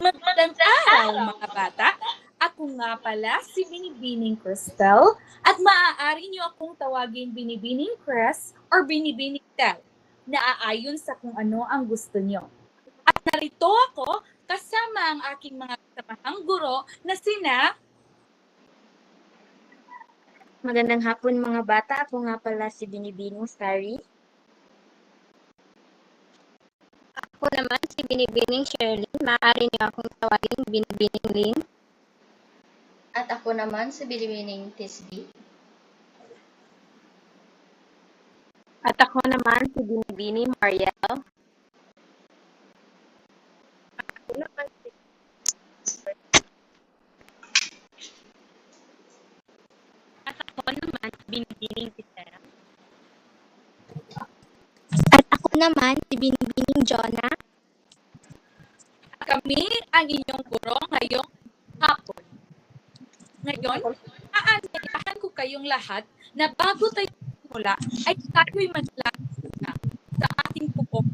Magandang araw mga bata! Ako nga pala si Binibining Cristel at maaari niyo akong tawagin Binibining Chris or Binibining Tel na aayon sa kung ano ang gusto niyo. At narito ako kasama ang aking mga kasamahang guro na sina Magandang hapon mga bata. Ako nga pala si Binibining Starry. Ako naman si Binibining Shirley. Maaari niyo akong tawagin Binibining Lynn. At ako naman si Binibining Tisby. At ako naman si Binibining Mariel. At ako naman si Binibining Tisera. At ako naman si Binibining Jonah. kami ang inyong guro ngayong hapon. Ngayon, aanyayahan ko kayong lahat na bago tayo simula ay tayo'y manalangin na sa ating pupok.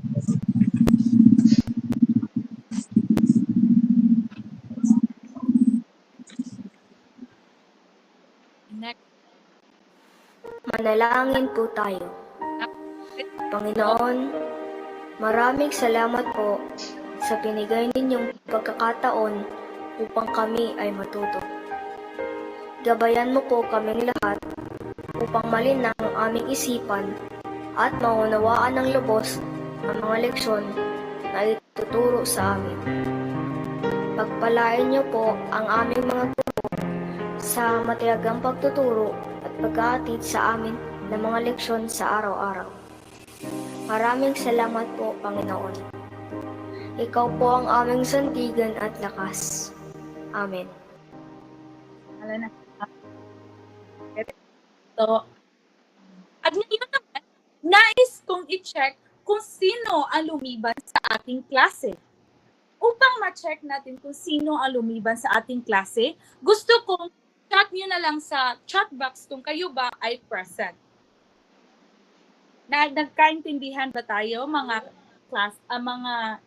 Next. Manalangin po tayo. Panginoon, maraming salamat po sa binigay ninyong pagkakataon upang kami ay matuto. Gabayan mo po kaming lahat upang malinang ang aming isipan at maunawaan ng lubos ang mga leksyon na ituturo sa amin. Pagpalain niyo po ang aming mga guro sa matiyagang pagtuturo at pag-aatid sa amin ng mga leksyon sa araw-araw. Maraming salamat po, Panginoon. Ikaw po ang aming sandigan at lakas. Amen. Wala na. So, at ngayon naman, nais kong i-check kung sino ang lumiban sa ating klase. Upang ma-check natin kung sino ang lumiban sa ating klase, gusto kong chat nyo na lang sa chat box kung kayo ba ay present. Nagkaintindihan ba tayo mga class, mga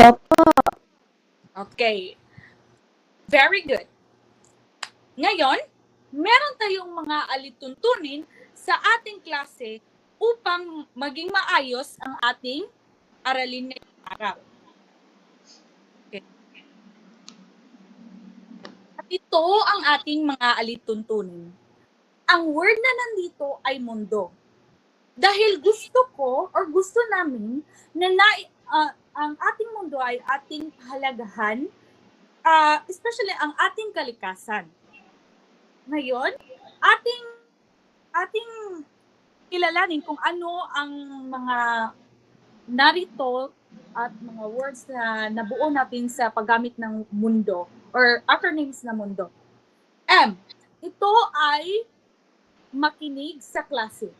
Opo. Okay. Very good. Ngayon, meron tayong mga alituntunin sa ating klase upang maging maayos ang ating aralin ngayong araw. Okay. At ito ang ating mga alituntunin. Ang word na nandito ay mundo. Dahil gusto ko or gusto namin na ang ating mundo ay ating pahalagahan, especially ang ating kalikasan. Ngayon, ating kilalanin kung ano ang mga narito at mga words na nabuo natin sa paggamit ng mundo or acronyms na mundo. Ito ay makinig sa klase.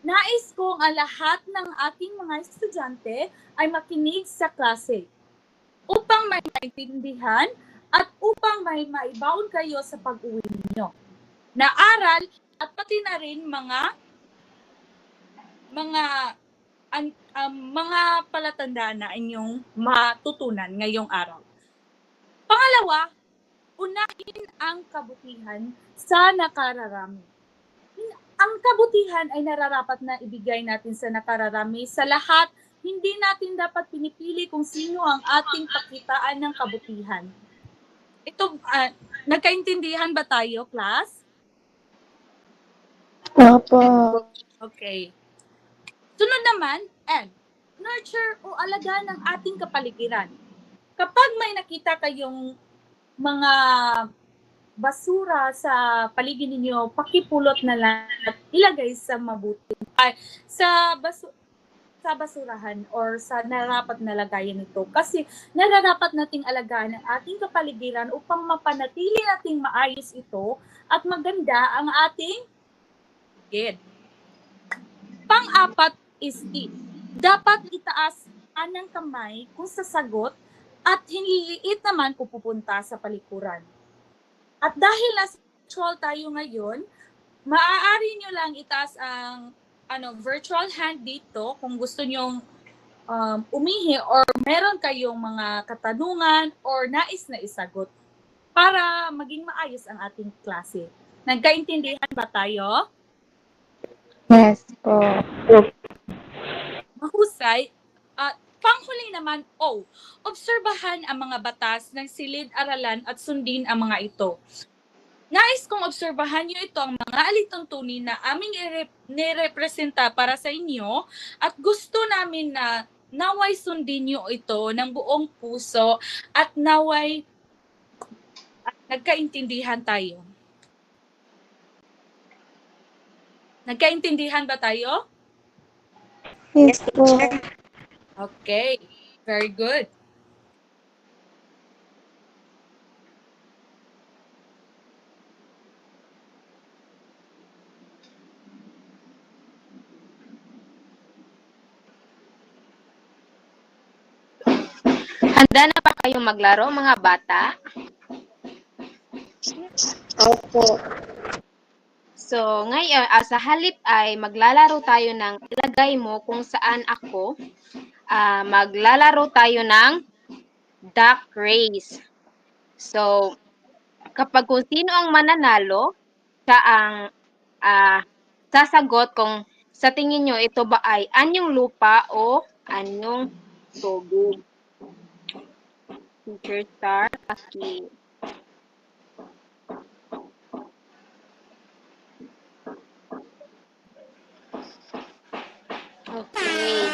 Nais kong ang lahat ng ating mga estudyante ay makinig sa klase upang may maintindihan at upang may maibaon kayo sa pag-uwi ninyo na aral at pati na rin mga palatandaan na inyong matutunan ngayong araw. Pangalawa, unahin ang kabutihan sa nakararami. Ang kabutihan ay nararapat na ibigay natin sa nakararami sa lahat. Hindi natin dapat pinipili kung sino ang ating pakitaan ng kabutihan. Ito, nagkaintindihan ba tayo, class? Opo. Okay. Sunod naman, nurture o alagaan ng ating kapaligiran. Kapag may nakita kayong mga basura sa paligid ninyo, pakipulot na lang at ilagay sa mabuti. Sa basurahan or sa nararapat na lagayan nito. Kasi nararapat nating alagaan ang ating kapaligiran upang mapanatili nating maayos ito at maganda ang ating paligid. Pang-apat is dapat itaas ang kamay kung sasagot at hiniliit naman kung pupunta sa palikuran. At dahil nasa virtual tayo ngayon, maaari nyo lang itaas ang virtual hand dito kung gusto nyong umihi or meron kayong mga katanungan or nais na isagot para maging maayos ang ating klase. Nagkaintindihan ba tayo? Yes po. Mahusay. At panghuli naman, obserbahan ang mga batas ng silid-aralan at sundin ang mga ito. Nais kong obserbahan niyo ito ang mga alituntunin na aming nirepresenta para sa inyo at gusto namin na naway sundin niyo ito ng buong puso at naway nagkaintindihan tayo. Nagkaintindihan ba tayo? Yes po. Okay, very good. Handa na ba kayong maglaro, mga bata? Opo. So, ngayon, sa halip ay maglalaro tayo ng ilagay mo kung saan ako. Maglalaro tayo ng duck race. So, kapag kung sino ang mananalo, siya ang sasagot kung sa tingin nyo ito ba ay anyong lupa o anyong tubig. Teacher Star, Aki. Okay.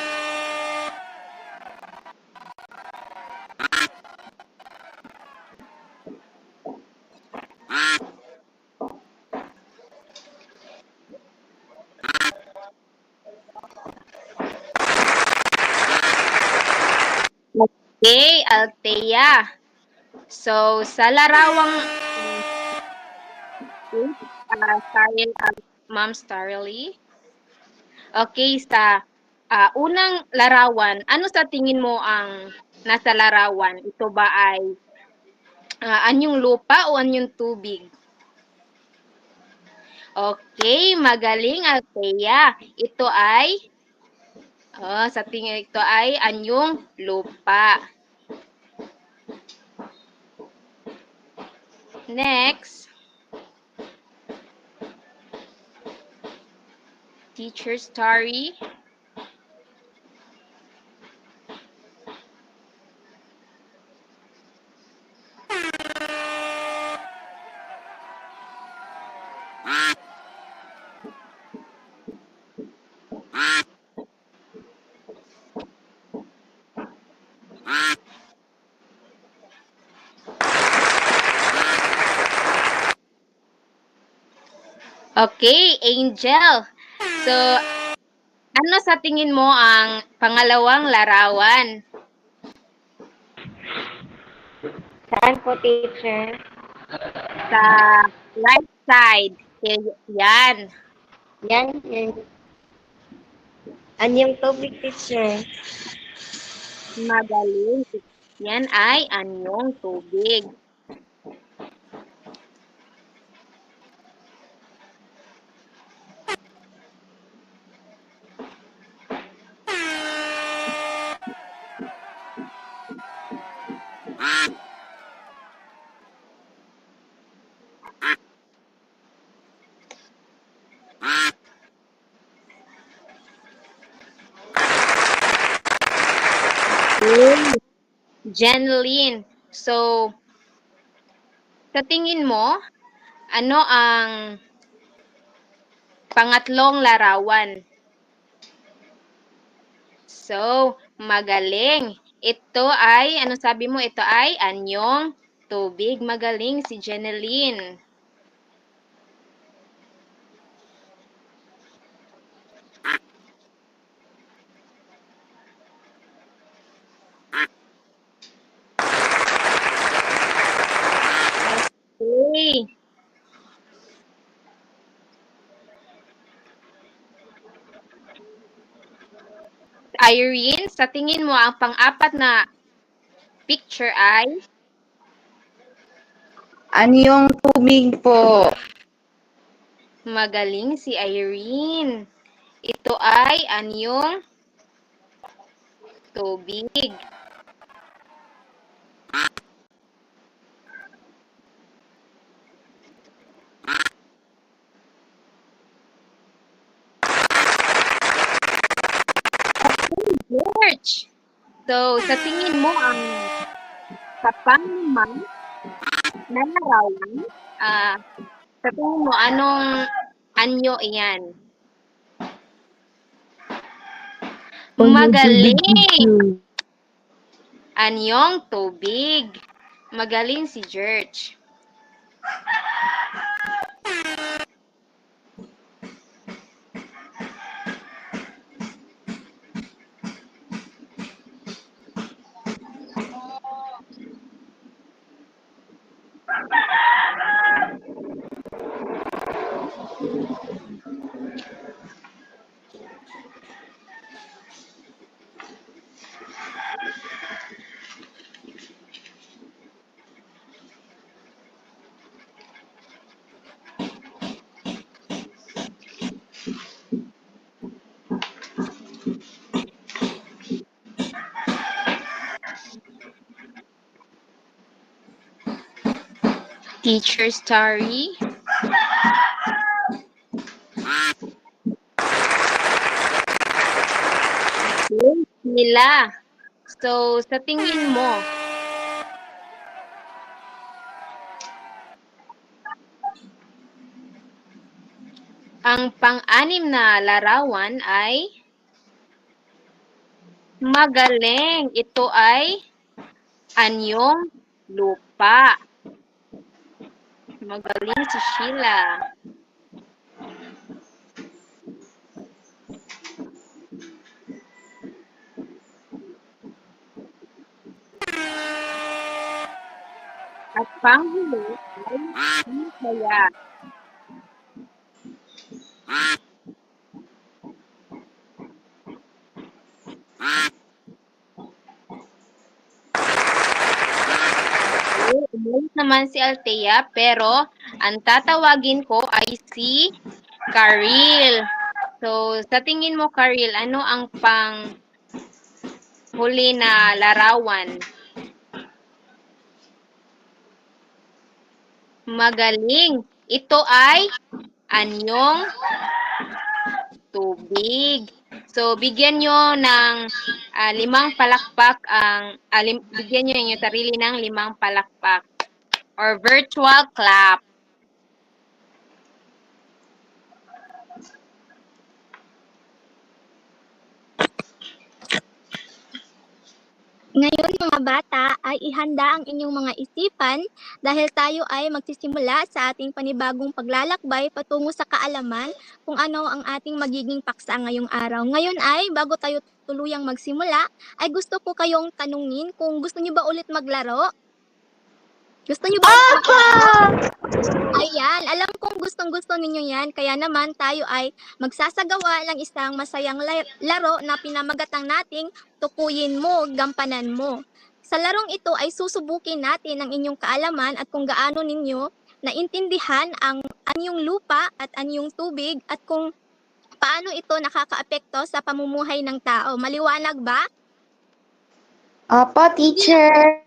Okay, Althea. So, sa larawang Ma'am Starly. Okay, sa unang larawan, ano sa tingin mo ang nasa larawan? Ito ba ay anyong lupa o anyong tubig? Okay, magaling, Althea. Ito ay sa tingin ito ay anyong lupa. Next. Teacher Starry. Okay, Angel. So, ano sa tingin mo ang pangalawang larawan? Saan po, teacher? Sa right side. Yan. Yan. Anyong tubig, teacher? Magaling. Yan ay anyong tubig. Jeneline. So, sa tingin mo, ano ang pangatlong larawan? So, magaling. Ito ay, ano sabi mo? Ito ay anyong tubig. Magaling si Jeneline. Okay. Irene, sa tingin mo ang pang-apat na picture ay? Anyong tubig po? Magaling si Irene. Ito ay anyong tubig. George. So, sa tingin mo ang kapangman na larawan, sa tingin mo anong anyo iyan? Magaling! Anyong tubig. Magaling si George. Teacher Starry. Nila. So, sa tingin mo, ang pang-anim na larawan ay magaling. Ito ay anyong lupa. Magaling si Sheila. At panghuli ay Hisaya. Umalis naman si Althea, pero ang tatawagin ko ay si Karil. So, sa tingin mo, Karil, ano ang huli na larawan? Magaling. Ito ay anyong tubig. So, bigyan nyo ng 5 palakpak bigyan nyo yung sarili ng 5 palakpak or virtual clap. Ngayon mga bata ay ihanda ang inyong mga isipan dahil tayo ay magsisimula sa ating panibagong paglalakbay patungo sa kaalaman kung ano ang ating magiging paksa ngayong araw. Ngayon ay bago tayo tuluyang magsimula ay gusto ko kayong tanungin kung gusto niyo ba ulit maglaro? Gusto niyo ba ulit maglaro? Ayan, alam kong gustong-gusto ninyo yan, kaya naman tayo ay magsasagawa ng isang masayang laro na pinamagatang nating tukuyin mo, gampanan mo. Sa larong ito ay susubukin natin ang inyong kaalaman at kung gaano ninyo naintindihan ang anyong lupa at anyong tubig at kung paano ito nakakaapekto sa pamumuhay ng tao. Maliwanag ba? Opo, teacher.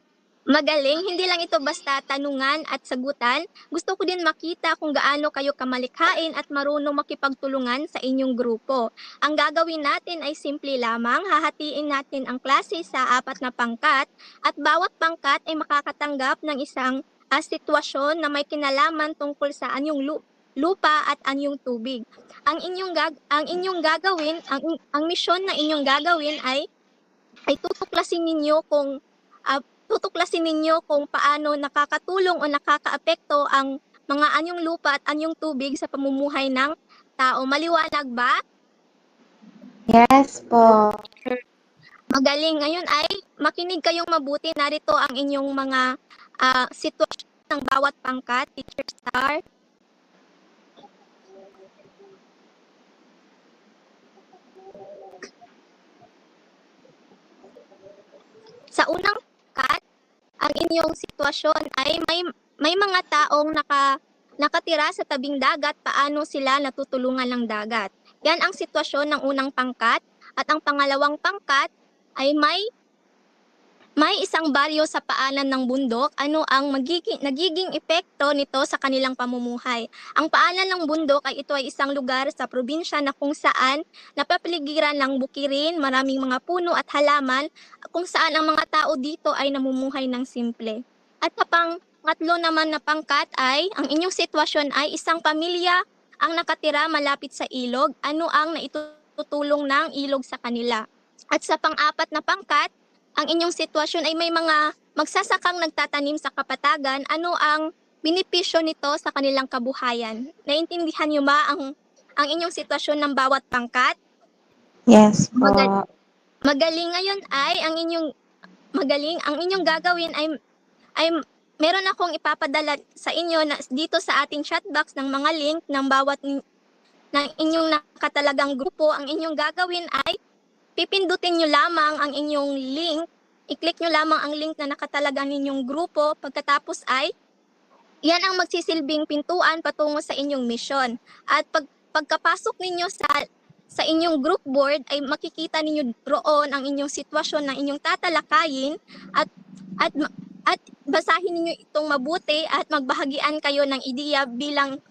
Magaling, hindi lang ito basta tanungan at sagutan. Gusto ko din makita kung gaano kayo kamalikhain at marunong makipagtulungan sa inyong grupo. Ang gagawin natin ay simple lamang, hahatiin natin ang klase sa 4 na pangkat at bawat pangkat ay makakatanggap ng isang sitwasyon na may kinalaman tungkol sa anyong lupa at anyong tubig. Ang misyon na inyong gagawin ay tutuklasin ninyo kung paano nakakatulong o nakakaapekto ang mga anyong lupa at anyong tubig sa pamumuhay ng tao. Maliwanag ba? Yes po. Magaling. Ngayon ay makinig kayong mabuti. Narito ang inyong mga sitwasyon ng bawat pangkat. Teacher Star. Sa unang pangkat, ang inyong sitwasyon ay may mga taong nakatira sa tabing dagat, paano sila natutulungan ng dagat. Yan ang sitwasyon ng unang pangkat. At ang pangalawang pangkat ay may isang baryo sa paanan ng bundok, ano ang nagiging epekto nito sa kanilang pamumuhay? Ang paanan ng bundok ay ito ay isang lugar sa probinsya na kung saan napapaligiran ng bukirin, maraming mga puno at halaman, kung saan ang mga tao dito ay namumuhay ng simple. At sa pangatlo naman na pangkat ay, ang inyong sitwasyon ay isang pamilya ang nakatira malapit sa ilog, ano ang naitutulong ng ilog sa kanila? At sa pang-apat na pangkat, ang inyong sitwasyon ay may mga magsasakang nagtatanim sa kapatagan, ano ang benepisyo nito sa kanilang kabuhayan? Naintindihan niyo ba ang inyong sitwasyon ng bawat pangkat? Yes po. Magaling ngayon ay ang inyong gagawin ay meron akong ipapadala sa inyo na dito sa ating chat box ng mga link ng bawat ng inyong nakatalagang grupo. Ang inyong gagawin ay pipindutin nyo lamang ang inyong link, i-click nyo lamang ang link na nakatalaga ninyong grupo, pagkatapos ay, yan ang magsisilbing pintuan patungo sa inyong mission. At pagkapasok ninyo sa inyong group board, ay makikita ninyo roon ang inyong sitwasyon na inyong tatalakayin at basahin ninyo itong mabuti at magbahagian kayo ng ideya bilang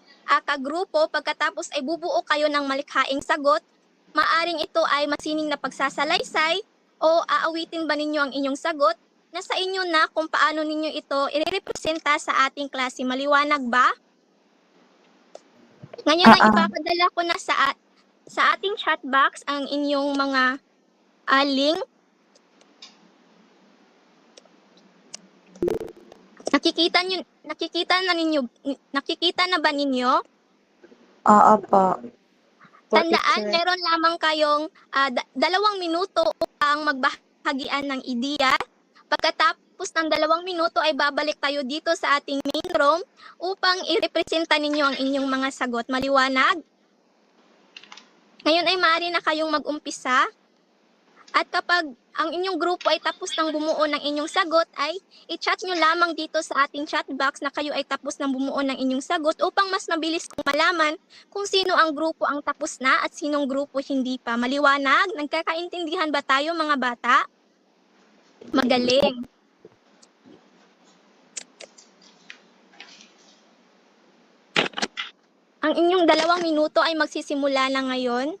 kagrupo. Pagkatapos ay bubuo kayo ng malikhaing sagot. Maaring ito ay masining na pagsasalaysay o aawitin ba ninyo ang inyong sagot? Nasa inyo na kung paano ninyo ito irepresenta sa ating klase. Maliwanag ba? Ngayon ay ipapadala ko na sa ating chat box ang inyong mga link. Nakikita na ba ninyo? Oo po. Tandaan, meron lamang kayong 2 minuto upang magbahagian ng ideya. Pagkatapos ng 2 minuto ay babalik tayo dito sa ating main room upang irepresenta ninyo ang inyong mga sagot. Maliwanag? Ngayon ay maaari na kayong mag-umpisa. At kapag ang inyong grupo ay tapos ng bumuo ng inyong sagot, ay i-chat nyo lamang dito sa ating chat box na kayo ay tapos ng bumuo ng inyong sagot upang mas mabilis kong malaman kung sino ang grupo ang tapos na at sinong grupo hindi pa. Maliwanag? Nagkakaintindihan ba tayo mga bata? Magaling. Ang inyong 2 minuto ay magsisimula na ngayon.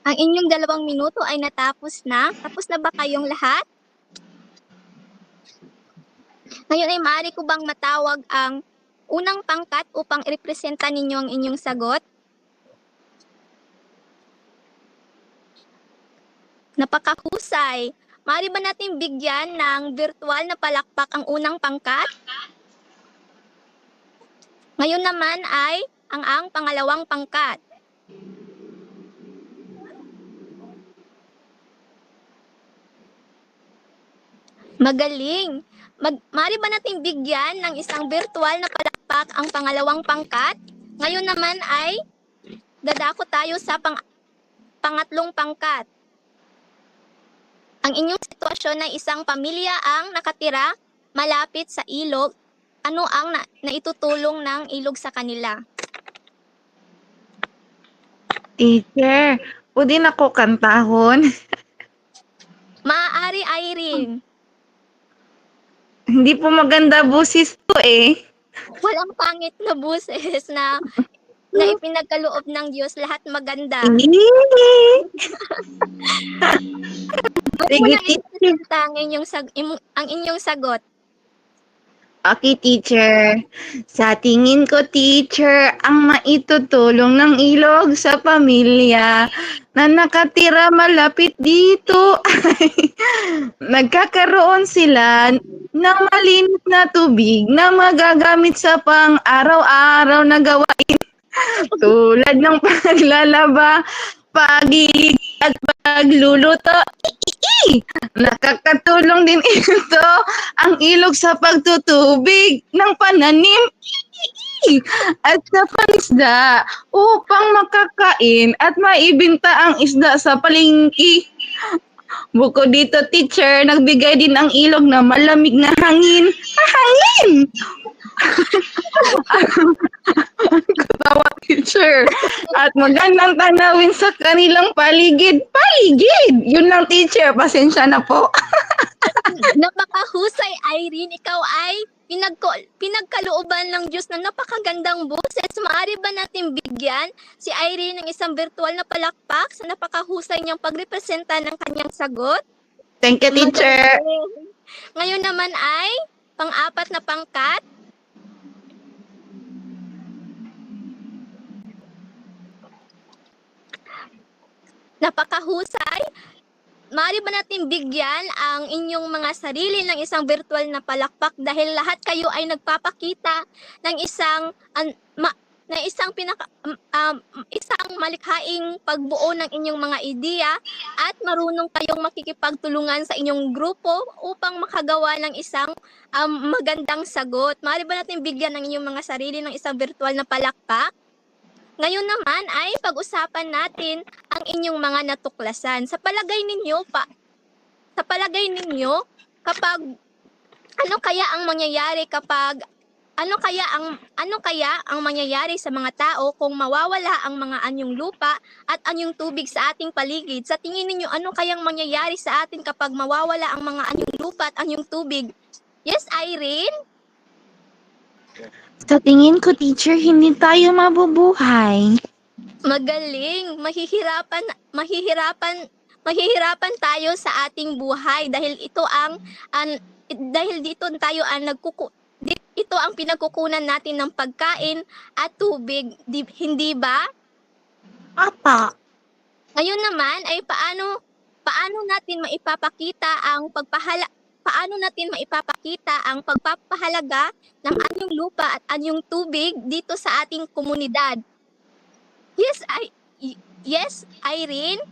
Ang inyong 2 minuto ay natapos na. Tapos na ba kayong lahat? Ngayon ay maaari ko bang matawag ang unang pangkat upang irepresenta ninyo ang inyong sagot? Napakahusay. Maaari ba natin bigyan ng virtual na palakpak ang unang pangkat? Ngayon naman ay ang pangalawang pangkat. Magaling! Maaari ba natin bigyan ng isang virtual na palakpak ang pangalawang pangkat? Ngayon naman ay dadako tayo sa pangatlong pangkat. Ang inyong sitwasyon ay isang pamilya ang nakatira malapit sa ilog. Ano ang naitutulong ng ilog sa kanila? Teacher, pwede na ko kantahon. Maaari, Irene. Hindi po maganda busis to eh. Walang pangit na buses na ipinagkaloob ng Diyos. Lahat maganda. Hindi. Ano Sige, na teacher. ang inyong sagot? Okay, teacher. Sa tingin ko, teacher, ang maitutulong ng ilog sa pamilya na nakatira malapit dito ay nagkakaroon sila ng malinis na tubig na magagamit sa pang-araw-araw na gawain tulad ng paglalaba, pagiging at pagluluto. Nakakatulong din ito ang ilog sa pagtutubig ng pananim at sa panisda upang makakain at maibenta ang isda sa palengke. Bukod dito, teacher, nagbigay din ang ilog na malamig na hangin. Hangin! Katawa, teacher. At magandang tanawin sa kanilang paligid. Paligid! Yun lang, teacher. Pasensya na po. Napakahusay, Irene. Ikaw ay pinagkalooban ng Diyos na napakagandang boses. Maaari ba natin bigyan si Irene ng isang virtual na palakpak sa napakahusay niyang pagrepresenta ng kanyang sagot? Thank you, teacher. Magaling. Ngayon naman ay pang-apat na pangkat. Napakahusay. Maaari ba natin bigyan ang inyong mga sarili ng isang virtual na palakpak dahil lahat kayo ay nagpapakita ng isang isang malikhaing pagbuo ng inyong mga ideya at marunong kayong makikipagtulungan sa inyong grupo upang makagawa ng isang magandang sagot. Maaari ba natin bigyan ng inyong mga sarili ng isang virtual na palakpak? Ngayon naman ay pag-usapan natin ang inyong mga natuklasan. Sa palagay ninyo, kapag ano kaya ang mangyayari sa mga tao kung mawawala ang mga anyong lupa at anyong tubig sa ating paligid? Sa tingin ninyo, ano kayang mangyayari sa atin kapag mawawala ang mga anyong lupa at anyong tubig? Yes, Irene? Sa tingin ko, teacher, hindi tayo mabubuhay. Magaling. Mahihirapan tayo sa ating buhay dahil ito ito ang pinagkukunan natin ng pagkain at tubig, hindi ba? Apa. Ngayon naman ay paano natin maipapakita ang pagpapahalaga ng anyong lupa at anyong tubig dito sa ating komunidad? Yes, Irene?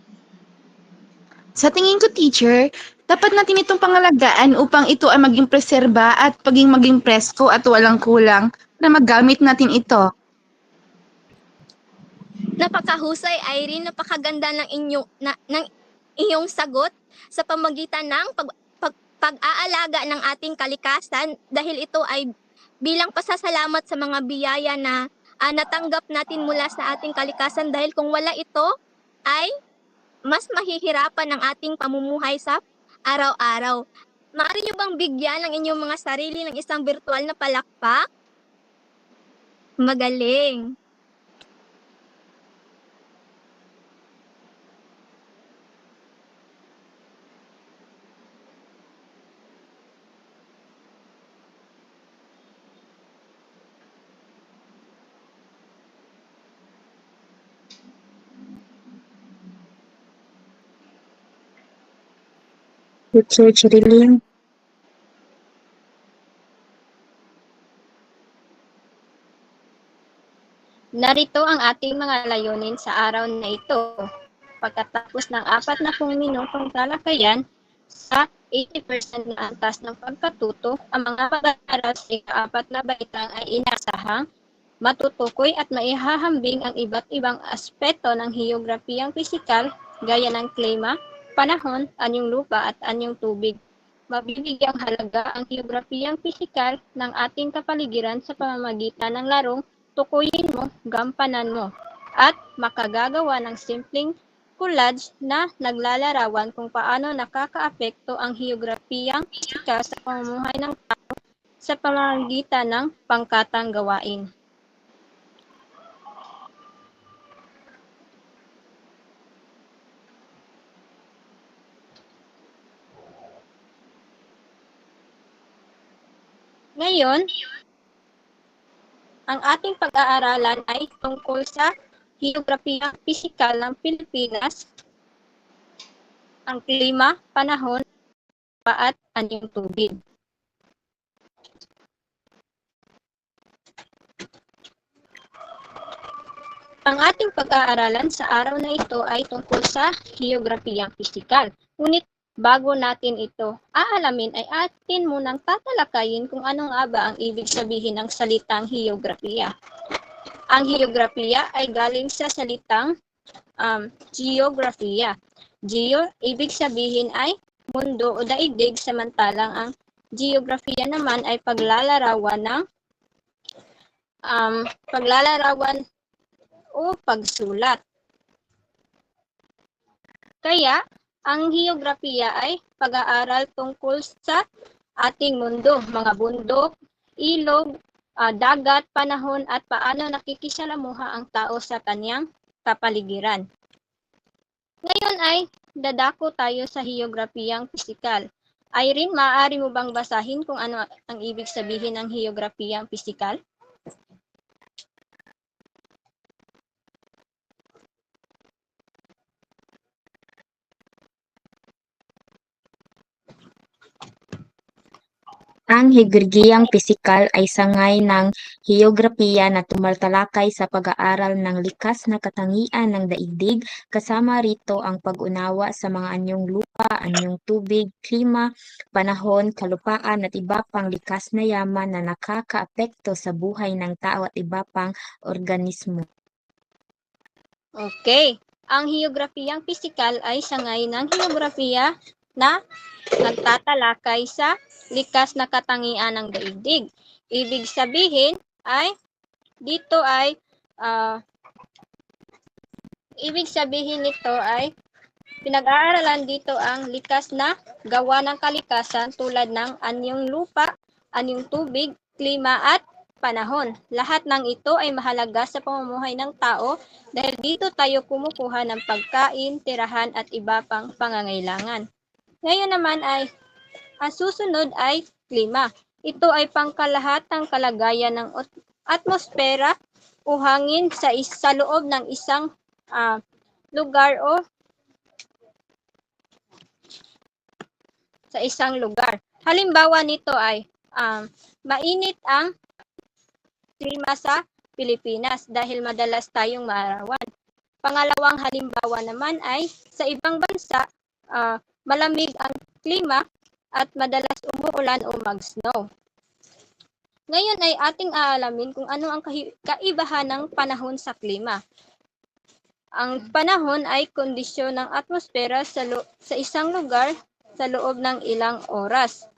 Sa tingin ko, teacher, dapat natin itong pangalagaan upang ito ay maging preserba at maging presko at walang kulang na magamit natin ito. Napakahusay, Irene. Napakaganda ng iyong sagot sa pamagitan ng pag-aalaga ng ating kalikasan dahil ito ay bilang pasasalamat sa mga biyaya na natanggap natin mula sa ating kalikasan dahil kung wala ito ay mas mahihirapan ang ating pamumuhay sa araw-araw. Maaari niyo bang bigyan ng inyong mga sarili ng isang virtual na palakpak? Magaling. Teacher Chirilyn. Narito ang ating mga layunin sa araw na ito. Pagkatapos ng 40 minutong talakayan, sa 80% na antas ng pagkatuto, ang mga pag-aaral sa ika-4 na baitang ay inasahang matutukoy at maihahambing ang iba't ibang aspeto ng heograpiyang pisikal gaya ng klima, panahon, anyong lupa at anyong tubig. Mabibigyang halaga ang heograpiyang pisikal ng ating kapaligiran sa pamamagitan ng larong tukuyin mo, gampanan mo, at makagagawa ng simpleng collage na naglalarawan kung paano nakakaapekto ang heograpiyang pisikal sa pamumuhay ng tao sa pamamagitan ng pangkatang gawain. Ngayon, ang ating pag-aaralan ay tungkol sa heograpiyang pisikal ng Pilipinas, ang klima, panahon, at anyong tubig. Ang ating pag-aaralan sa araw na ito ay tungkol sa heograpiyang pisikal. Ngunit bago natin ito aalamin ay atin munang tatalakayin kung ano nga ba ang ibig sabihin ng salitang heograpiya. Ang heograpiya ay galing sa salitang geografiya. Geo, ibig sabihin ay mundo o daigdig, samantalang ang geografiya naman ay paglalarawan o pagsulat. Kaya, ang heograpiya ay pag-aaral tungkol sa ating mundo, mga bundok, ilog, dagat, panahon, at paano nakikisalamuha ang tao sa kanyang kapaligiran. Ngayon ay dadako tayo sa heograpiyang pisikal. Irene, maaari mo bang basahin kung ano ang ibig sabihin ng heograpiyang pisikal? Ang heograpiyang pisikal ay sangay ng heograpiya na tumatalakay sa pag-aaral ng likas na katangian ng daigdig, kasama rito ang pag-unawa sa mga anyong lupa, anyong tubig, klima, panahon, kalupaan at iba pang likas na yaman na nakakaapekto sa buhay ng tao at iba pang organismo. Okay. Ang heograpiyang pisikal ay sangay ng heograpiya na nagtatalakay sa likas na katangian ng daigdig. Ibig sabihin ay dito ay pinag-aaralan dito ang likas na gawa ng kalikasan tulad ng anyong lupa, anyong tubig, klima at panahon. Lahat ng ito ay mahalaga sa pamumuhay ng tao dahil dito tayo kumukuha ng pagkain, tirahan at iba pang pangangailangan. Ngayon naman ay ang susunod ay klima. Ito ay pangkalahatang kalagayan ng atmosfera o hangin sa loob ng isang lugar o sa isang lugar. Halimbawa nito ay mainit ang klima sa Pilipinas dahil madalas tayong maarawan. Pangalawang halimbawa naman ay sa ibang bansa, malamig ang klima at madalas umuulan o mag-snow. Ngayon ay ating aalamin kung ano ang kaibahan ng panahon sa klima. Ang panahon ay kondisyon ng atmosfera sa isang lugar sa loob ng ilang oras.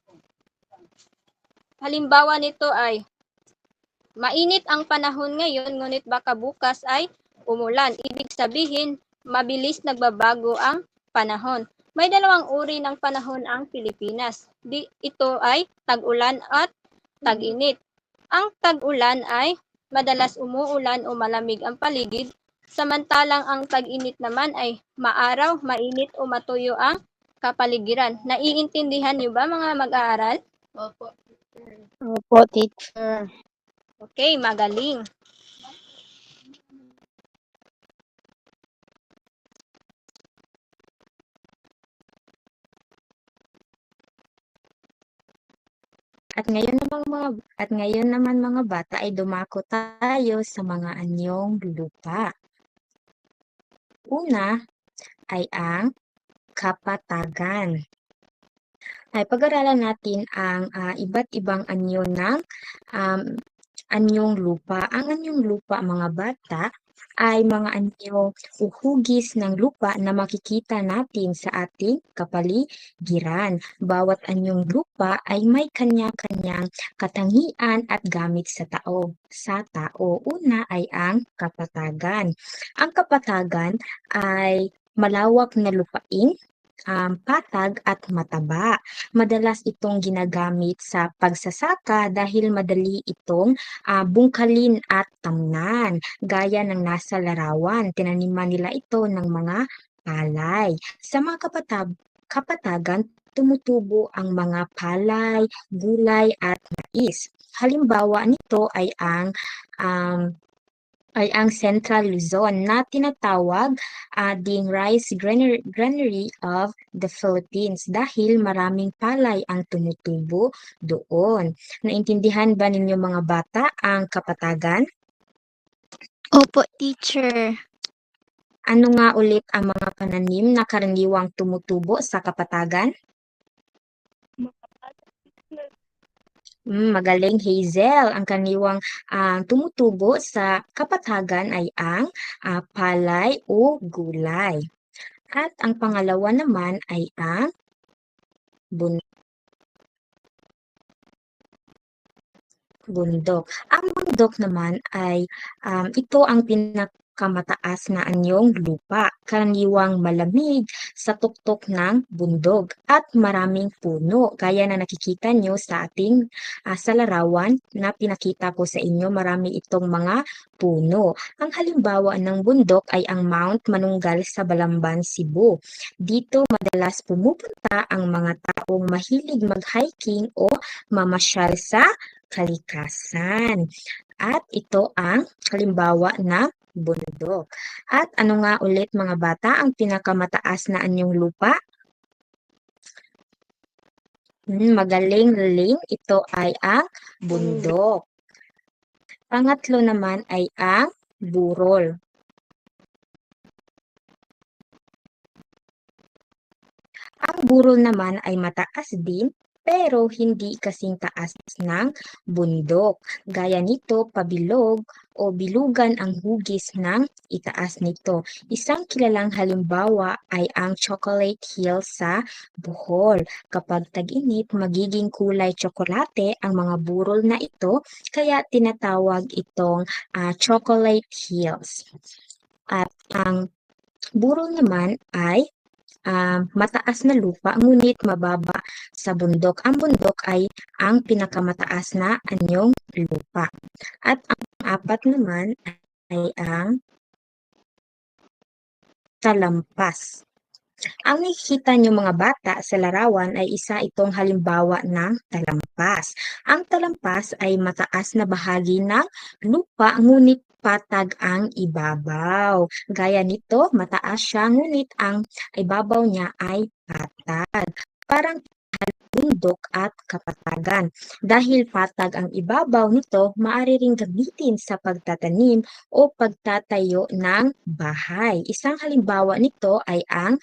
Halimbawa nito ay mainit ang panahon ngayon, ngunit baka bukas ay umulan. Ibig sabihin, mabilis nagbabago ang panahon. May dalawang uri ng panahon ang Pilipinas. Ito ay tag-ulan at tag-init. Ang tag-ulan ay madalas umuulan o malamig ang paligid, samantalang ang tag-init naman ay maaraw, mainit o matuyo ang kapaligiran. Naiintindihan niyo ba mga mag-aaral? Opo, teacher. Okay, magaling. At ngayon naman mga bata ay dumako tayo sa mga anyong lupa. Una ay ang kapatagan. Ay pag-aralan natin ang iba't ibang anyo ng um, anyong lupa. Ang anyong lupa mga bata ay mga anyo o hugis ng lupa na makikita natin sa ating kapaligiran. Bawat anyong lupa ay may kanya-kanyang katangian at gamit sa tao. Una ay ang kapatagan. Ang kapatagan ay malawak na lupain, patag at mataba. Madalas itong ginagamit sa pagsasaka dahil madali itong bungkalin at tamnan. Gaya ng nasa larawan, tinaniman nila ito ng mga palay. Sa mga kapatagan, tumutubo ang mga palay, gulay at mais. Halimbawa nito ay ang Central Luzon na tinatawag ding Rice Granary of the Philippines dahil maraming palay ang tumutubo doon. Naintindihan ba ninyo mga bata ang kapatagan? Opo, teacher. Ano nga ulit ang mga pananim na karaniwang tumutubo sa kapatagan? Magaling, Hazel. Ang kaniwang tumutubo sa kapatagan ay ang palay o gulay. At ang pangalawa naman ay ang bundok. Ang bundok naman ay ito ang pinakamataas na anyong lupa, karaniwang malamig sa tuktok ng bundok at maraming puno. Gaya na nakikita nyo sa ating sa larawan na pinakita ko sa inyo, marami itong mga puno. Ang halimbawa ng bundok ay ang Mount Manunggal sa Balamban, Cebu. Dito madalas pumupunta ang mga taong mahilig mag-hiking o mamasyal sa kalikasan. At ito ang halimbawa na bundok. At ano nga ulit mga bata ang pinakamataas na anyong lupa? Magaling, Ling. Ito ay ang bundok. Pangatlo naman ay ang burol. Ang burol naman ay mataas din pero hindi kasing taas ng bundok. Gaya nito, pabilog o bilugan ang hugis ng itaas nito. Isang kilalang halimbawa ay ang Chocolate Hill sa Bohol. Kapag tag-init, magiging kulay tsokolate ang mga burol na ito, kaya tinatawag itong Chocolate Hills. At ang burol naman ay mataas na lupa ngunit mababa sa bundok. Ang bundok ay ang pinakamataas na anyong lupa. At ang apat naman ay ang talampas. Ang nakikita nyo mga bata sa larawan ay isa itong halimbawa ng talampas. Ang talampas ay mataas na bahagi ng lupa ngunit patag ang ibabaw. Gaya nito, mataas siya ngunit ang ibabaw niya ay patag. Parang bundok at kapatagan. Dahil patag ang ibabaw nito, maaari ring gamitin sa pagtatanim o pagtatayo ng bahay. Isang halimbawa nito ay ang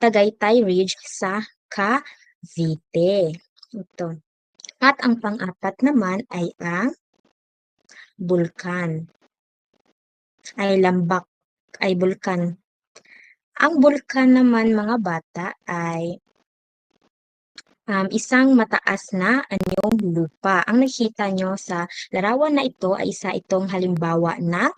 Tagaytay Ridge sa Cavite. Ito. At ang pang-apat naman ay ang bulkan. Bulkan. Ang bulkan naman mga bata ay isang mataas na anyong lupa. Ang nakita nyo sa larawan na ito ay isa itong halimbawa na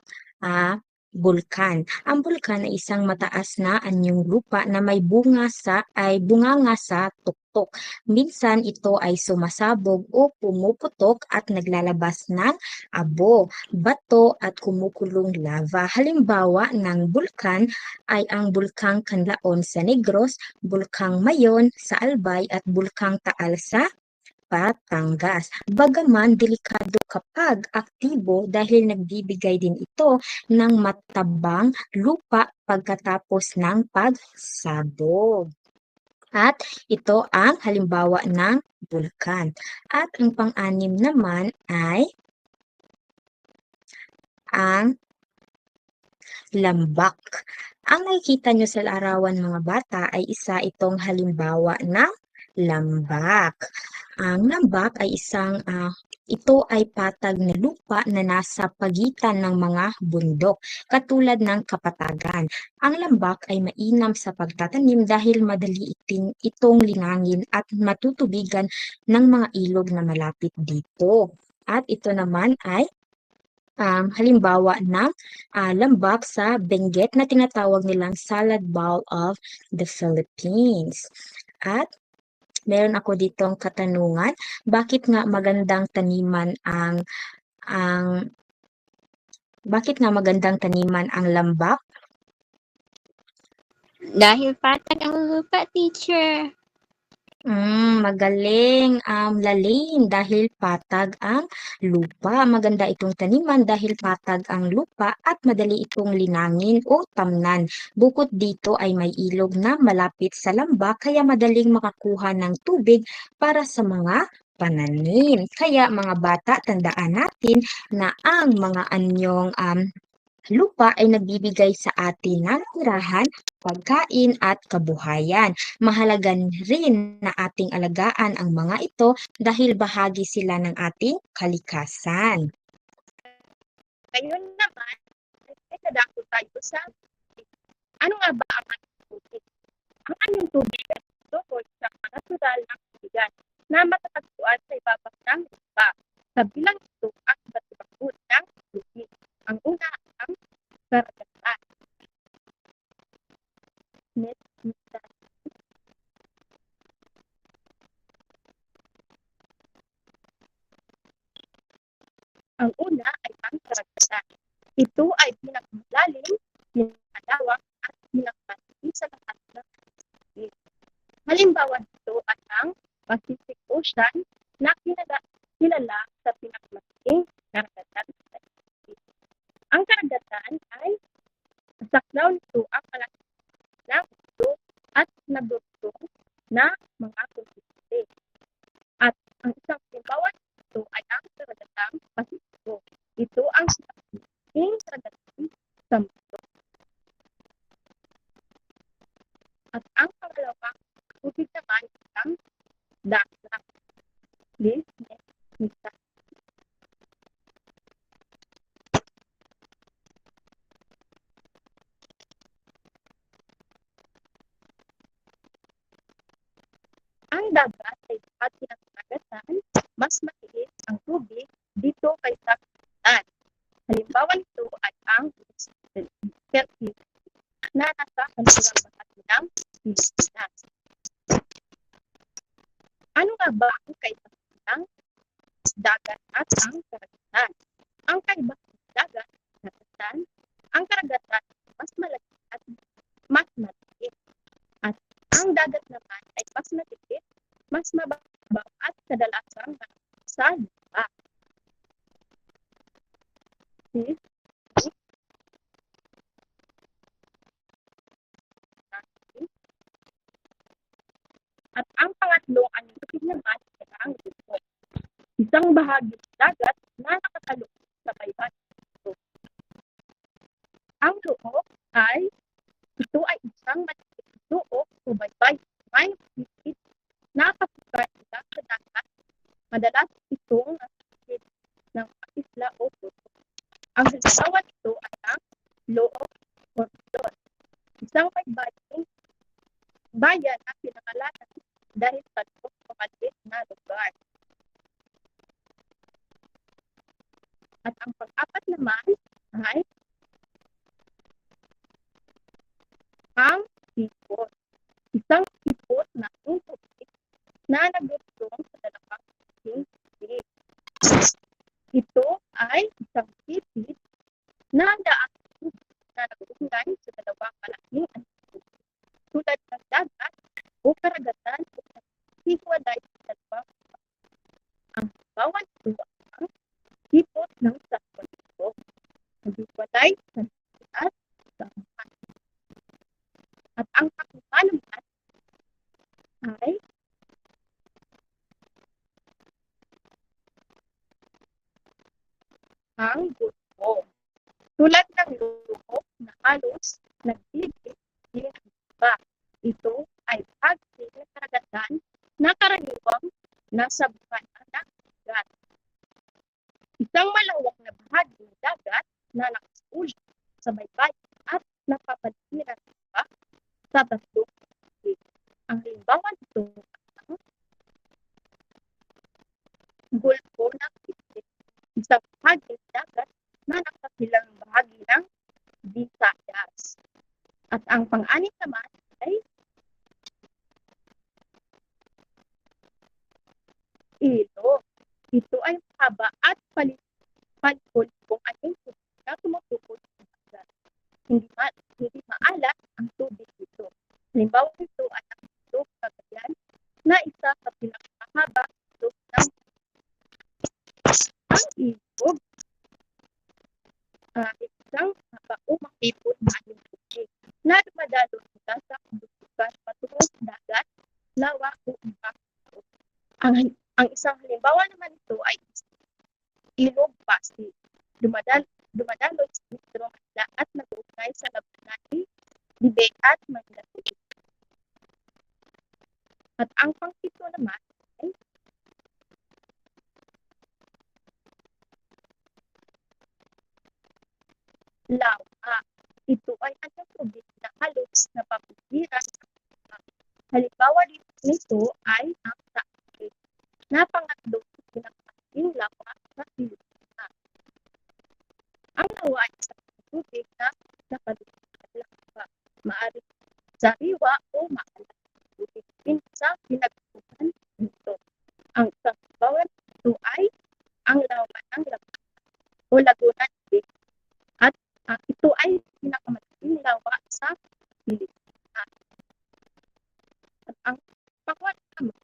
bulkan. Ang bulkan ay isang mataas na anyong lupa na may bunganga sa tuktok. Minsan ito ay sumasabog o pumuputok at naglalabas ng abo, bato at kumukulong lava. Halimbawa ng bulkan ay ang Bulkang Kanlaon sa Negros, Bulkang Mayon sa Albay at Bulkang Taal sa Batangas. Bagaman delikado kapag aktibo dahil nagbibigay din ito ng matabang lupa pagkatapos ng pagsabog. At ito ang halimbawa ng bulkan. At ang pang-anim naman ay ang lambak. Ang nakikita nyo sa larawan mga bata ay isa itong halimbawa ng lambak. Ang lambak ay ito ay patag na lupa na nasa pagitan ng mga bundok, katulad ng Kapatagan. Ang lambak ay mainam sa pagtatanim dahil madali itong linangin at matutubigan ng mga ilog na malapit dito. At ito naman ay halimbawa ng lambak sa Benguet na tinatawag nilang salad bowl of the Philippines. At meron ako ditong katanungan, bakit nga magandang taniman ang lambak? Dahil patag ang lupa, teacher. Magaling. Lalim dahil patag ang lupa. Maganda itong taniman dahil patag ang lupa at madali itong linangin o tamnan. Bukod dito ay may ilog na malapit sa lambak kaya madaling makakuha ng tubig para sa mga pananim. Kaya mga bata, tandaan natin na ang mga anyong lupa ay nagbibigay sa atin ng tirahan, pagkain at kabuhayan. Mahalaga rin na ating alagaan ang mga ito dahil bahagi sila ng ating kalikasan. Ngayon naman, ay nadako tayo sa ano nga ba ang anyong tubig? Ang anyong tubig ay tungkol sa mga natural na tubigan na matatagpuan sa ibabaw ng lupa. Kabilang ito ang iba't ibang uri ng tubig. Ang una ang karagatan. Ang una ay ang karagatan. Ito ay pinakamalalim, pinakalawak at pinakamalaki sa lahat ng tubig. Halimbawa dito ay ang Pacific Ocean na kilala sa pinakamalaking karagatan sa tubig. Ang karagatan ay saklaw nito ang malaki ng mundo at nagdurugtong na mga kontinente. At ang isang halimbawa nito ay ang karagatang Pasifiko. Ito ang pinakamalaking karagatan sa mundo. At ang pangalawang tubig naman ang dagat. Please, next. Ang dagat ay bahagi ng karagatan, mas maliit ang tubig dito kaysa karagatan. Halimbawa nito ay ang Celsius na nasa kanlurang bahagi ng Pilipinas. Ano nga ba ang kaibahan ng dagat at ang karagatan? Ang kaibahan ng dagat at karagatan, ang karagatan mas malaki at mas maliit. At ang dagat naman ay mas maliit, mas mababaw at kadalasang sa lupa. At ang pangatlong anyong tubig naman ay ang loob. Isang bahagi ng dagat na nakatalok sa baybayin nito. Ang loob ay isang maliit loob o baybay may higit na kapusay nila sa dagat. Madalas itong nasikip ng isla o puso. Ang halimbawa nito ay ang loob o loob. Isang bayan na pinangalanan dahil sa loob o maliit na lugar. At ang pang-apat naman ay ang sipot. Isang sipot na tubig na nagdurugtong sa dalawang sipit. Ito ay isang sipit na daan tubig na nag-uungay sa dalawang malaking tubig. Tulad ng dagat o karagatan o hiwalay sa dalawang. Ang halimbawa nito ang sipot ng San Francisco. Naghiwalay sa at sa at ang paglima naman Ito ay bahagi ng karagatan na karaniwang nasa bukana ng dagat. Isang malawak na bahagi ng dagat na nakasulit sa baybayin at napapaligiran pa sa tatlong tubig. Ang halimbawa nito ang Gulfo ng Philippines, isang bahagi ng dagat na nakabilang bahagi ng Visayas. At ang pang-anim naman ay ilog. Ito ay mahaba at palikot-likong anong tubig na tumutukoy sa dagat. Hindi maalat ang tubig dito. Halimbawa nito ay ang ilog Cagayan na isa sa pinakamahabang ilog ng ang ilog isang mabaumang tipon na anong tubig na dumadalo mula sa kabundukan patungo sa dagat, lawa o ibang ilog. Ang isang halimbawa naman ito ay ilog Pasig. Dumadalo sa Metro Manila at nag-uugnay sa labanan ni Libey at Manila City. At ang pang-pito naman ay lawa. Ito ay anong tubig na halos napapagiran. Halimbawa nito ay ang Taguig, na pangatlo sa pinakamaling lawa sa Pilipinas. Ang lawa ay isang tubig na nakalulungan lawa. Maaaring sariwa o maalat. Tubig din sa pinagkuhan nito. Ang isang halimbawa nito ay ang lawa ng Laguna o Laguna Lake. At ito ay pinakamalaking lawa sa Pilipinas. At ang pangwala naman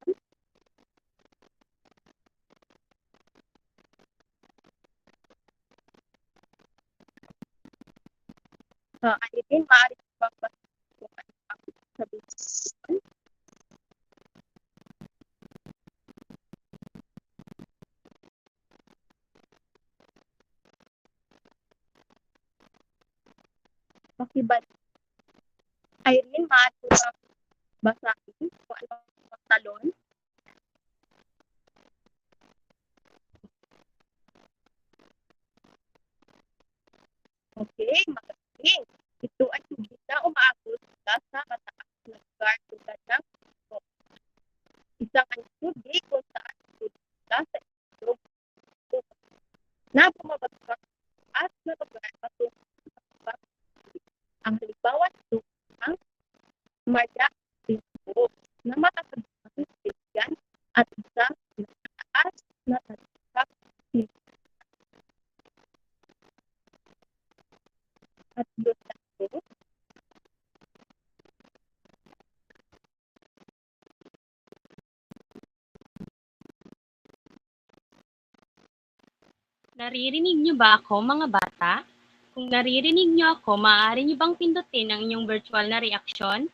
ay din maaaring magbasa kung ano ang sabihin sa pakibalik. Irene, maaari mo basahin kung ano ang talon. Okay, magaling. Ito ay tubig na umaagos mula sa mataas na lugar tulad ng Bundok. Isang tubig kung saan tubig mula sa ilog na bumabagsak at nababayan patungo sa tubig. Ang halimbawa nito ang Marya Pinto na matatagpuan sa Pilipinas at isa na mataas na talikak at yun na ito. Naririnig niyo ba ako, mga bata? Kung naririnig niyo ako, maaari niyo bang pindutin ang inyong virtual na reaksyon?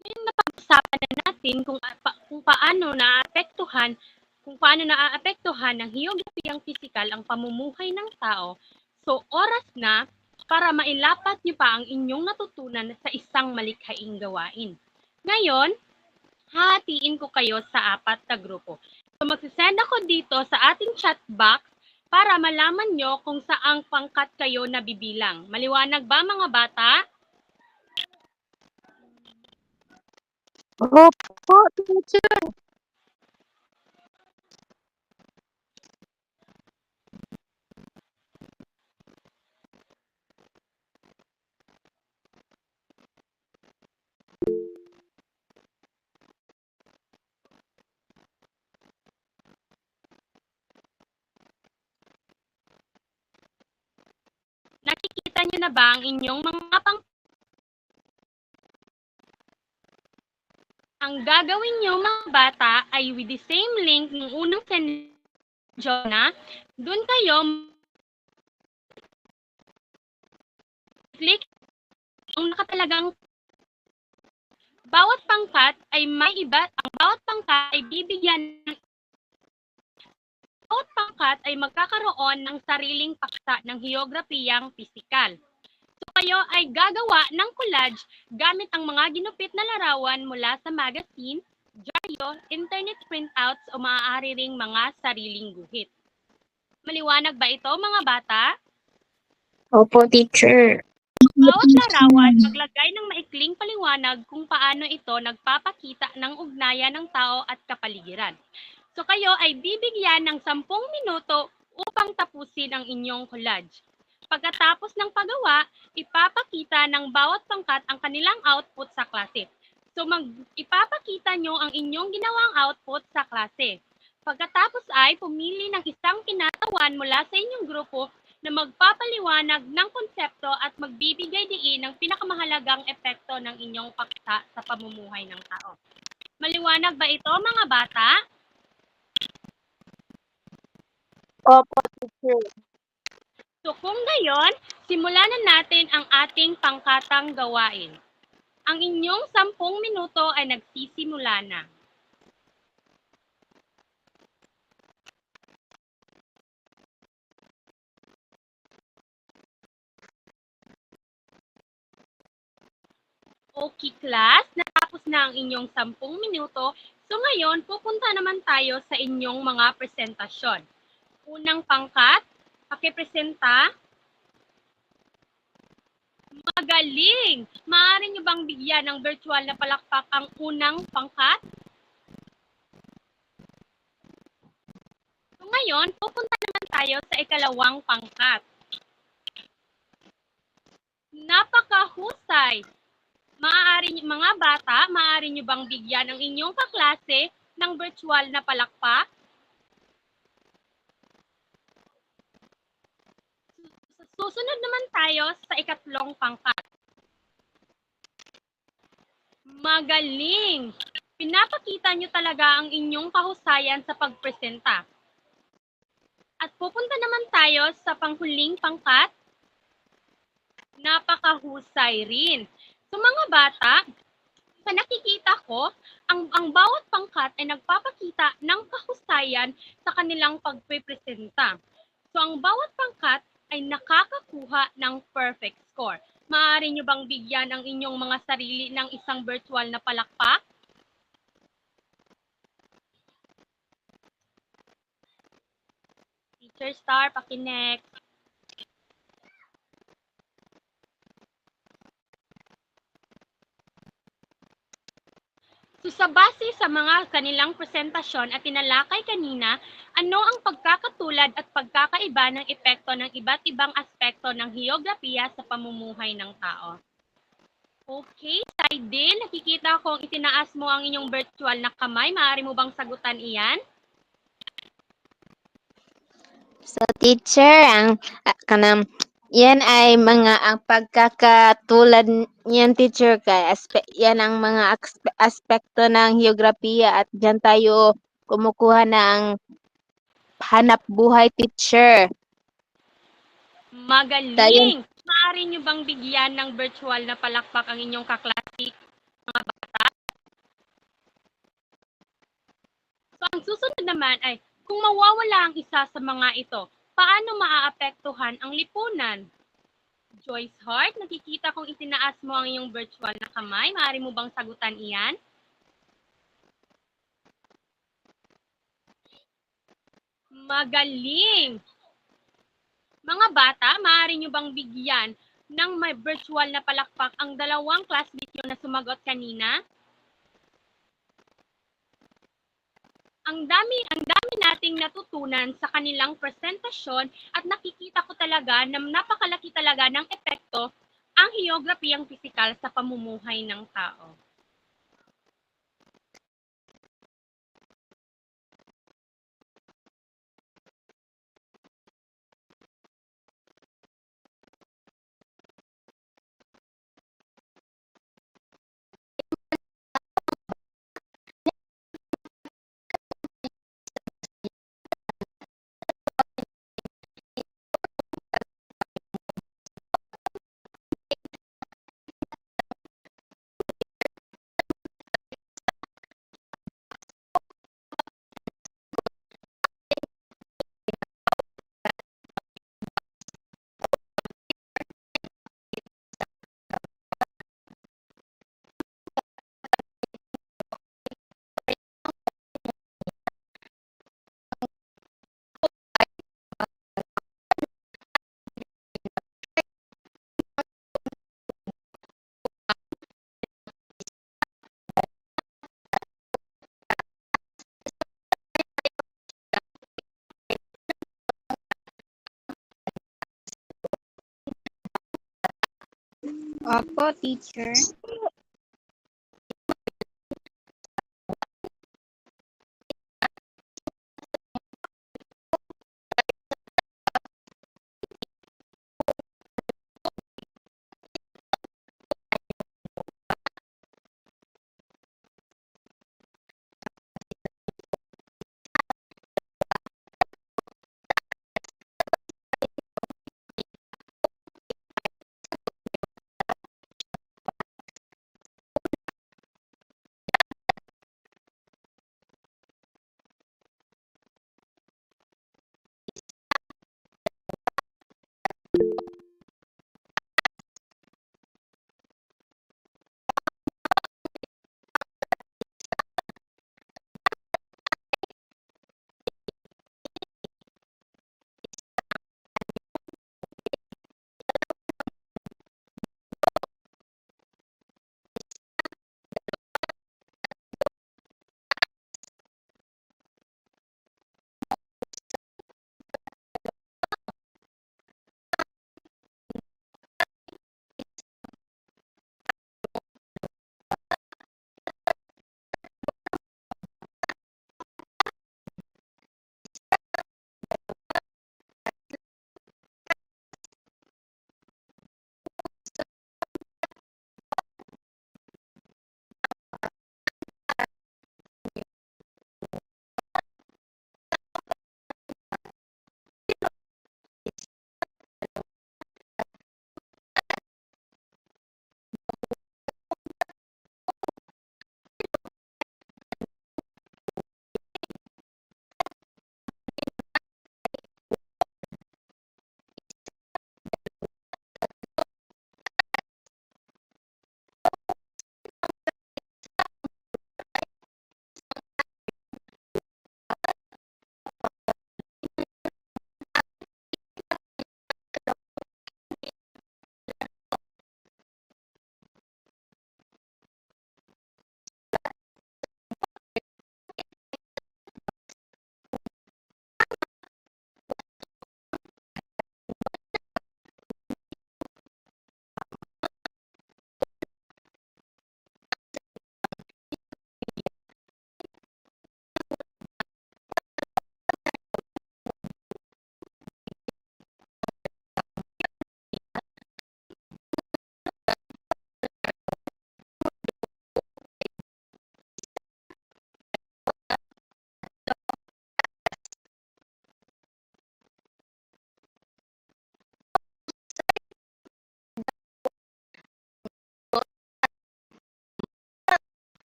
Ngayon napag-usapan na natin kung paano naaapektuhan ng heographyang pisikal ang pamumuhay ng tao. So, oras na para mailapat niyo pa ang inyong natutunan sa isang malikhaing gawain. Ngayon, hahatiin ko kayo sa 4 na grupo. So, magsisend ako dito sa ating chat box para malaman nyo kung saang pangkat kayo nabibilang. Maliwanag ba, mga bata? Opo, teacher. Nakikita nyo na ba ang inyong mga Ang gagawin nyo, mga bata, ay with the same link ng unang send Jonah, doon kayo click ang nakatalagang bawat pangkat ay may iba, ang bawat pangkat ay bibigyan ng bawat pangkat ay magkakaroon ng sariling paksa ng heographyang pisikal. So, kayo ay gagawa ng collage gamit ang mga ginupit na larawan mula sa magazine, dyaryo, internet printouts o maaari ring mga sariling guhit. Maliwanag ba ito, mga bata? Opo, teacher. Bawat larawan, maglagay ng maikling paliwanag kung paano ito nagpapakita ng ugnayan ng tao at kapaligiran. So kayo ay bibigyan ng 10 minuto upang tapusin ang inyong collage. Pagkatapos ng paggawa, ipapakita ng bawat pangkat ang kanilang output sa klase. So ipapakita nyo ang inyong ginawang output sa klase. Pagkatapos ay pumili ng isang kinatawan mula sa inyong grupo na magpapaliwanag ng konsepto at magbibigay diin ng pinakamahalagang epekto ng inyong paksa sa pamumuhay ng tao. Maliwanag ba ito, mga bata? Opo, teacher. So kung gayon, simulan na natin ang ating pangkatang gawain. Ang inyong 10 minuto ay nagsisimula na. Okay, class, natapos na ang inyong 10 minuto. So ngayon, pupunta naman tayo sa inyong mga presentasyon. Unang pangkat, pakipresenta. Magaling! Maaari nyo bang bigyan ng virtual na palakpak ang unang pangkat? So ngayon, pupunta naman tayo sa ikalawang pangkat. Napakahusay! Mga bata, maaari nyo bang bigyan ng inyong kaklase ng virtual na palakpak? Susunod naman tayo sa ikatlong pangkat. Magaling! Pinapakita nyo talaga ang inyong kahusayan sa pagpresenta. At pupunta naman tayo sa panghuling pangkat. Napakahusay rin. So mga bata, sa nakikita ko, ang bawat pangkat ay nagpapakita ng kahusayan sa kanilang pagpipresenta. So ang bawat pangkat ay nakakakuha ng perfect score. Maaari nyo bang bigyan ang inyong mga sarili ng isang virtual na palakpak? Teacher Star, pakinext. So sa base sa mga kanilang presentasyon at tinalakay kanina, ano ang pagkakatulad at pagkakaiba ng epekto ng iba't ibang aspekto ng heograpiya sa pamumuhay ng tao? Okay, Saidin, nakikita kong itinaas mo ang inyong virtual na kamay. Maaari mo bang sagutan iyan? So teacher, yan ay ang pagkakatulad niyan teacher yan ang mga aspekto ng heograpiya at diyan tayo kumukuha ng hanap buhay teacher. Magaling! Maaari nyo bang bigyan ng virtual na palakpak ang inyong kaklase, mga bata? So ang susunod naman ay, kung mawawala ang isa sa mga ito, paano maaapektuhan ang lipunan? Joyce Hart, nakikita kong itinaas mo ang iyong virtual na kamay. Maaari mo bang sagutan iyan? Magaling! Mga bata, maaari nyo bang bigyan ng may virtual na palakpak ang dalawang classmate nyo na sumagot kanina? Ang dami nating natutunan sa kanilang presentasyon at nakikita ko talaga na napakalaki talaga ng epekto ang heograpiyang pisikal sa pamumuhay ng tao. Opo, teacher.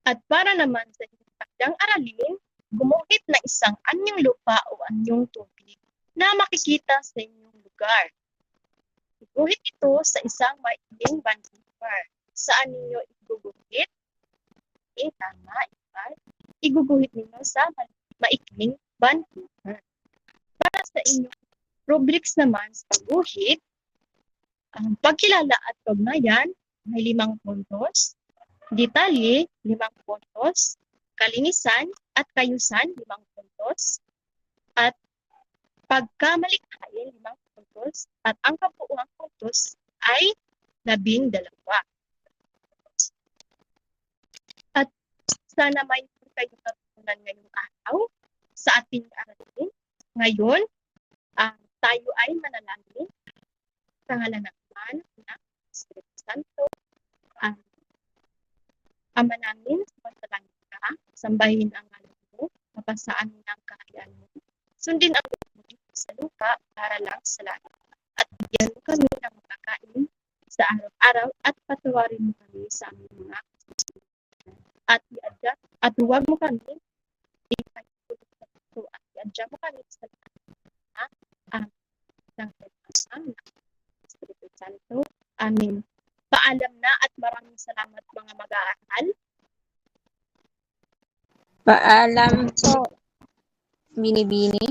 At para naman sa inyong takdang aralin, gumuhit na isang anyong lupa o anyong tubig na makikita sa inyong lugar. Iguhit ito sa isang maikling bond paper. Saan ninyo iguguhit? Tama, iba. Iguguhit ninyo sa maikling bond paper. Para sa inyong rubrics naman sa pagguhit, ang pagkilala at pagnayan may 5 puntos, detalye 5 puntos, kalinisan at kayusan 5 puntos, at pagkamalikhain 5 puntos, at ang kabuuang puntos ay 12. At sana may kayong natutunan ngayong araw sa ating aralin. Ngayon, tayo ay manalangin sa ngalan ng Ama, ng Espiritu Santo. Ama namin, sumasalangit ka, sambahin ang ngalan mo, mapasaan mo ng kahayaan mo. Sundin ang loob mo dito sa lupa para lang sa langit. At bigyan mo kami ng makakain sa araw-araw at patawarin mo kami sa aming mga kasalanan. At huwag mo kami ipagpulot sa puso at iadya mo kami sa ng Espiritu Santo. Amen. Paalam na at maraming salamat mga mag-aaral. Paalam po, Binibini.